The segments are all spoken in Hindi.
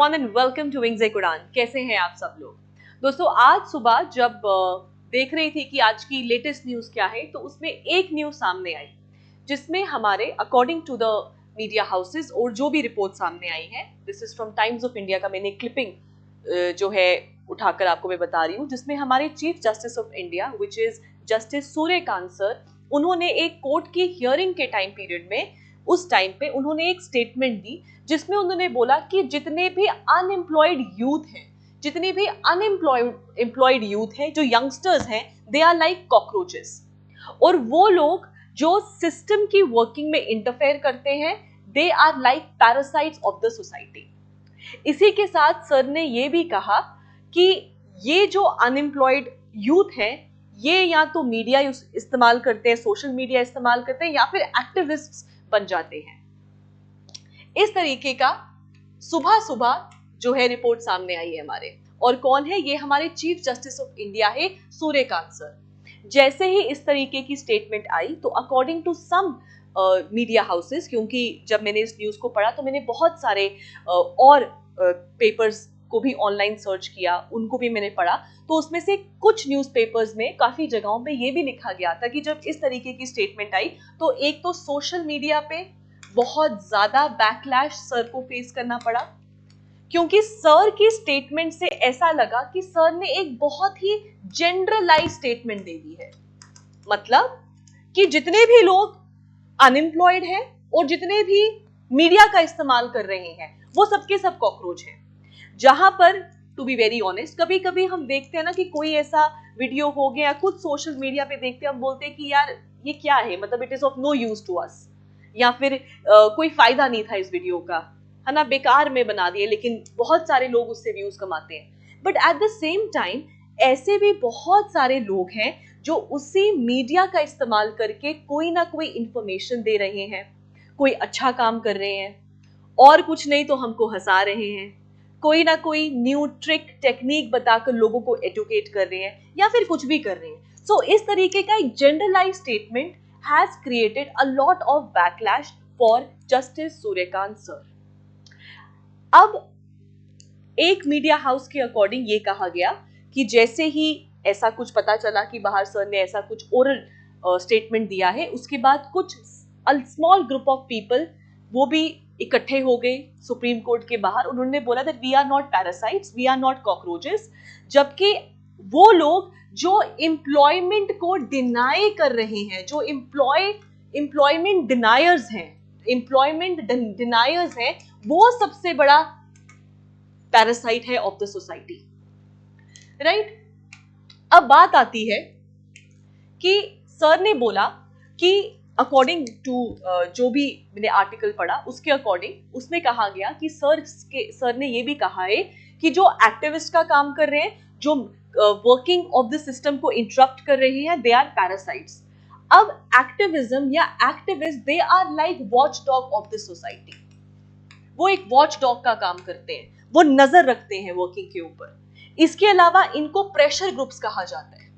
एंड वेलकम टू विंग्स ए कुरान। कैसे हैं आप सब लोग? दोस्तों, आज सुबह जब देख रही थी कि आज की लेटेस्ट न्यूज क्या है, तो उसमें एक न्यूज सामने आई जिसमें हमारे according to the media houses और जो भी रिपोर्ट सामने आई है, this is from Times of India का मैंने क्लिपिंग जो है उठाकर आपको मैं बता रही हूँ, जिसमें हमारे chief justice of India which is justice Suryakant sir, उन्होंने एक कोर्ट की हियरिंग के टाइम पीरियड में उस टाइम पे उन्होंने एक स्टेटमेंट दी जिसमें उन्होंने बोला कि जितने भी अनएम्प्लॉयड यूथ हैं, जितने भी अनएम्प्लॉयड यूथ हैं, जो यंगस्टर्स हैं, दे आर लाइक कॉकरोचेस। और वो लोग जो सिस्टम की वर्किंग में इंटरफेयर करते हैं, they are like parasites of the society. इसी के साथ सर ने ये भी कहा कि ये जो अनएम्प्लॉयड यूथ है, ये या तो मीडिया इस्तेमाल करते हैं, सोशल मीडिया इस्तेमाल करते हैं, या फिर एक्टिविस्ट्स बन जाते हैं। इस तरीके का सुबह सुबह जो है रिपोर्ट सामने आई है हमारे। और कौन है ये? हमारे चीफ जस्टिस ऑफ इंडिया है सूर्यकांत सर। जैसे ही इस तरीके की स्टेटमेंट आई तो according to some media houses, क्योंकि जब मैंने इस न्यूज को पढ़ा तो मैंने बहुत सारे और पेपर्स को भी ऑनलाइन सर्च किया, उनको भी मैंने पढ़ा, तो उसमें से कुछ न्यूज़पेपर्स में काफी जगहों पे ये भी लिखा गया था कि जब इस तरीके की स्टेटमेंट आई तो एक तो सोशल मीडिया पे बहुत ज्यादा बैकलैश सर को फेस करना पड़ा, क्योंकि सर की स्टेटमेंट से ऐसा लगा कि सर ने एक बहुत ही जनरलाइज स्टेटमेंट दे दी है। मतलब कि जितने भी लोग अनएम्प्लॉयड हैं और जितने भी मीडिया का इस्तेमाल कर रहे हैं, वो सबके सब कॉकरोच हैं। जहां पर टू बी वेरी ऑनेस्ट, कभी कभी हम देखते हैं ना कि कोई ऐसा वीडियो हो गया, कुछ सोशल मीडिया पे देखते हैं, हम बोलते हैं कि यार ये क्या है, मतलब it is of no use to us, या फिर कोई फायदा नहीं था इस वीडियो का, है ना, बेकार में बना दिए, लेकिन बहुत सारे लोग उससे व्यूज कमाते हैं। But at the same time ऐसे भी बहुत सारे लोग हैं जो उसी मीडिया का इस्तेमाल करके कोई ना कोई इंफॉर्मेशन दे रहे हैं, कोई अच्छा काम कर रहे हैं, और कुछ नहीं तो हमको हंसा रहे हैं, कोई ना कोई न्यू ट्रिक टेक्निक बताकर लोगों को एजुकेट कर रहे हैं, या फिर कुछ भी कर रहे हैं। सो इस तरीके का एक generalise statement has created a lot of backlash for justice Suryakant sir. अब एक मीडिया हाउस के अकॉर्डिंग ये कहा गया कि जैसे ही ऐसा कुछ पता चला कि बाहर सर ने ऐसा कुछ ओरल स्टेटमेंट दिया है, उसके बाद कुछ स्मॉल ग्रुप ऑफ पीपल वो भी इकट्ठे हो गए सुप्रीम कोर्ट के बाहर। उन्होंने बोला that we are not parasites, we are not cockroaches, जबकि वो लोग जो एम्प्लॉयमेंट को डिनाई कर रहे हैं, जो एम्प्लॉयमेंट डिनायर्स हैं, वो सबसे बड़ा पैरासाइट है ऑफ द सोसाइटी, राइट? अब बात आती है कि सर ने बोला कि अकॉर्डिंग टू जो भी मैंने आर्टिकल पढ़ा उसके अकॉर्डिंग उसमें कहा गया कि सर ने ये भी कहा है कि जो एक्टिविस्ट का काम कर रहे हैं, जो वर्किंग ऑफ द सिस्टम को इंटरप्ट कर रहे हैं, दे आर पैरासाइट्स। अब एक्टिविज्म या activist, they are like watchdog of the society. वो एक वॉच डॉग का काम करते हैं, वो नजर रखते हैं वर्किंग के ऊपर। इसके अलावा इनको प्रेशर ग्रुप्स कहा जाता है,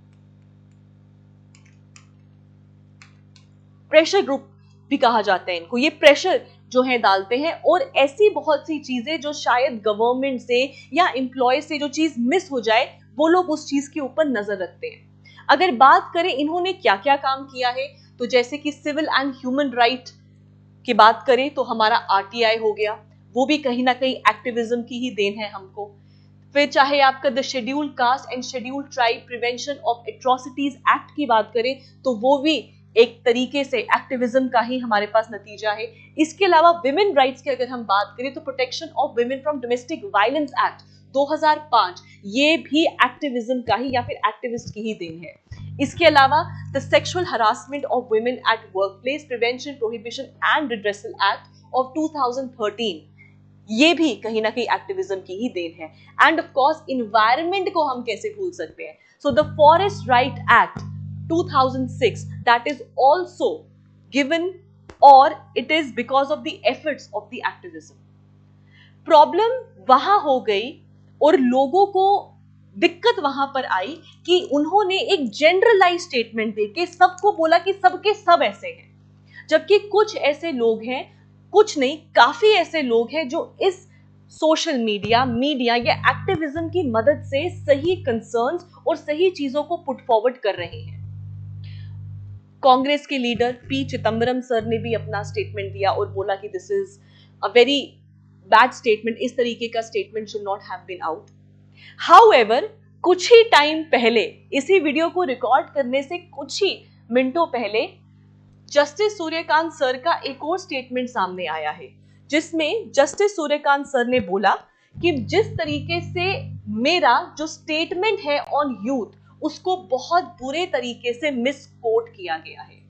प्रेशर ग्रुप भी कहा जाता है इनको। ये प्रेशर जो है डालते हैं, और ऐसी बहुत सी चीजें जो शायद गवर्नमेंट से या एम्प्लॉय से जो चीज मिस हो जाए, वो लोग उस चीज के ऊपर नजर रखते हैं। अगर बात करें इन्होंने क्या क्या काम किया है, तो जैसे कि सिविल एंड ह्यूमन राइट की बात करें तो हमारा आरटीआई हो गया, वो भी कहीं ना कहीं एक्टिविज्म की ही देन है हमको। फिर चाहे आपका the schedule caste and schedule tribe prevention of atrocities act की बात करें तो वो भी एक तरीके से एक्टिविज्म का ही हमारे पास नतीजा है। इसके अलावा विमेन राइट्स की अगर हम बात करें तो protection of women from domestic violence act 2005, ये भी एक्टिविज्म का ही या फिर एक्टिविस्ट की ही देन है। इसके अलावा the sexual harassment of women at workplace prevention prohibition and redressal act of 2013, ये भी कहीं ना कहीं एक्टिविज्म की ही देन है। एंड ऑफ कोर्स इन्वायरमेंट को हम कैसे भूल सकते हैं। So the forest right act 2006, that is also given, or it is because of the efforts of the activism. Problem वहां हो गई और लोगों को दिक्कत वहां पर आई कि उन्होंने एक जनरलाइज स्टेटमेंट देके सबको बोला कि सबके सब ऐसे हैं, जबकि कुछ ऐसे लोग हैं, कुछ नहीं काफी ऐसे लोग हैं जो इस सोशल मीडिया, मीडिया या एक्टिविज्म की मदद से सही कंसर्न्स और सही चीजों को पुट फॉरवर्ड कर रहे हैं। कांग्रेस के लीडर पी चिदम्बरम सर ने भी अपना स्टेटमेंट दिया और बोला कि this is a very bad statement, इस तरीके का statement should not have been out. However, कुछ ही टाइम पहले, इसी वीडियो को रिकॉर्ड करने से कुछ ही मिनटों पहले जस्टिस सूर्यकांत सर का एक और स्टेटमेंट सामने आया है, जिसमें जस्टिस सूर्यकांत सर ने बोला कि जिस तरीके से मेरा जो स्टेटमेंट है ऑन यूथ, उसको बहुत बुरे तरीके से मिसकोट किया गया है।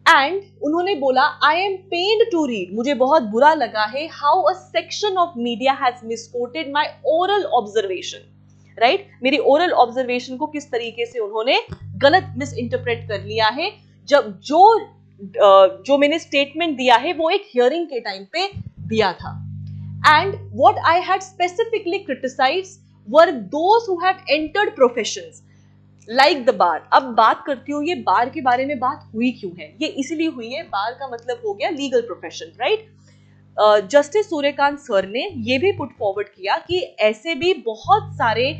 एंड उन्होंने बोला, आई एम पेन्ड टू रीड, मुझे बहुत बुरा लगा है, how a section of media has misquoted my oral observation. Right, मेरी ओरल ऑब्जर्वेशन को किस तरीके से उन्होंने गलत मिस इंटरप्रेट कर लिया है, जब जो मैंने स्टेटमेंट दिया है वो एक हियरिंग के टाइम पे दिया था। And what I had specifically criticised were those who had entered professions like the bar. अब बात करती हूँ, ये बार के बारे में बात हुई क्यों है, ये इसीलिए हुई है, बार का मतलब हो गया legal profession, right. Justice Suryakant sir ने ये भी पुट फॉरवर्ड किया कि ऐसे भी बहुत सारे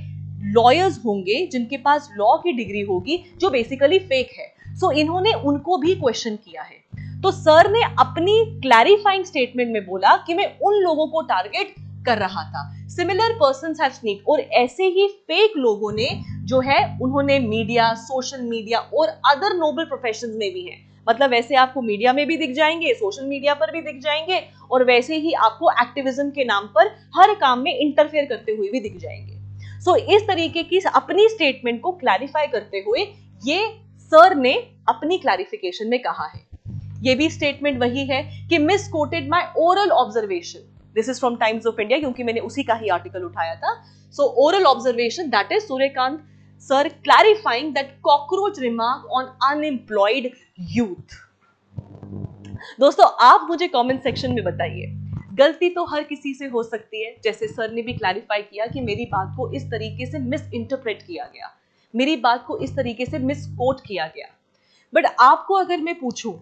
लॉयर्स होंगे जिनके पास लॉ की डिग्री होगी जो बेसिकली फेक है। सो इन्होंने उनको भी क्वेश्चन किया है। तो सर ने अपनी क्लैरिफाइंग स्टेटमेंट में बोला कि मैं उन लोगों को टारगेट कर रहा था, सिमिलर पर्सन्स हैव स्नीक्ड, और ऐसे ही फेक लोगों ने जो है उन्होंने मीडिया, सोशल मीडिया और अदर नोबल प्रोफेशंस में भी हैं। मतलब वैसे आपको मीडिया में भी दिख जाएंगे, सोशल मीडिया पर भी दिख जाएंगे, और वैसे ही आपको एक्टिविज्म के नाम पर हर काम में इंटरफेयर करते हुए भी दिख जाएंगे। सो इस तरीके की अपनी स्टेटमेंट को क्लैरिफाई करते हुए ये सर ने अपनी क्लैरिफिकेशन में कहा है। ये भी स्टेटमेंट वही है कि miss coated my oral observation, this is from Times of India, क्योंकि मैंने उसी का ही आर्टिकल उठाया था। सो oral observation, that is Suryakant sir clarifying that cockroach remark on unemployed youth. दोस्तों, आप मुझे कमेंट सेक्शन में बताइए, गलती तो हर किसी से हो सकती है, जैसे सर ने भी क्लैरिफाई किया कि मेरी बात को इस तरीके से मिस इंटरप्रेट किया गया, मेरी बात को इस तरीके से मिसकोट किया गया। बट आपको अगर मैं पूछूं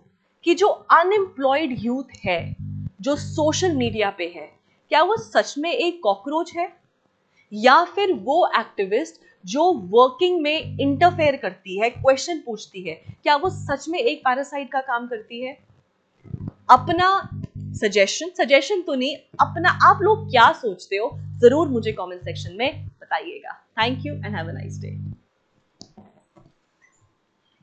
कि जो अनएम्प्लॉयड यूथ है जो सोशल मीडिया पे है, क्या वो सच में एक कॉकरोच है, या फिर वो एक्टिविस्ट जो वर्किंग में इंटरफेयर करती है, क्वेश्चन पूछती है, क्या वो सच में एक पैरासाइट का काम करती है? अपना सजेशन तो नहीं, अपना आप लोग क्या सोचते हो जरूर मुझे कमेंट सेक्शन में बताइएगा। Thank you and have a nice day.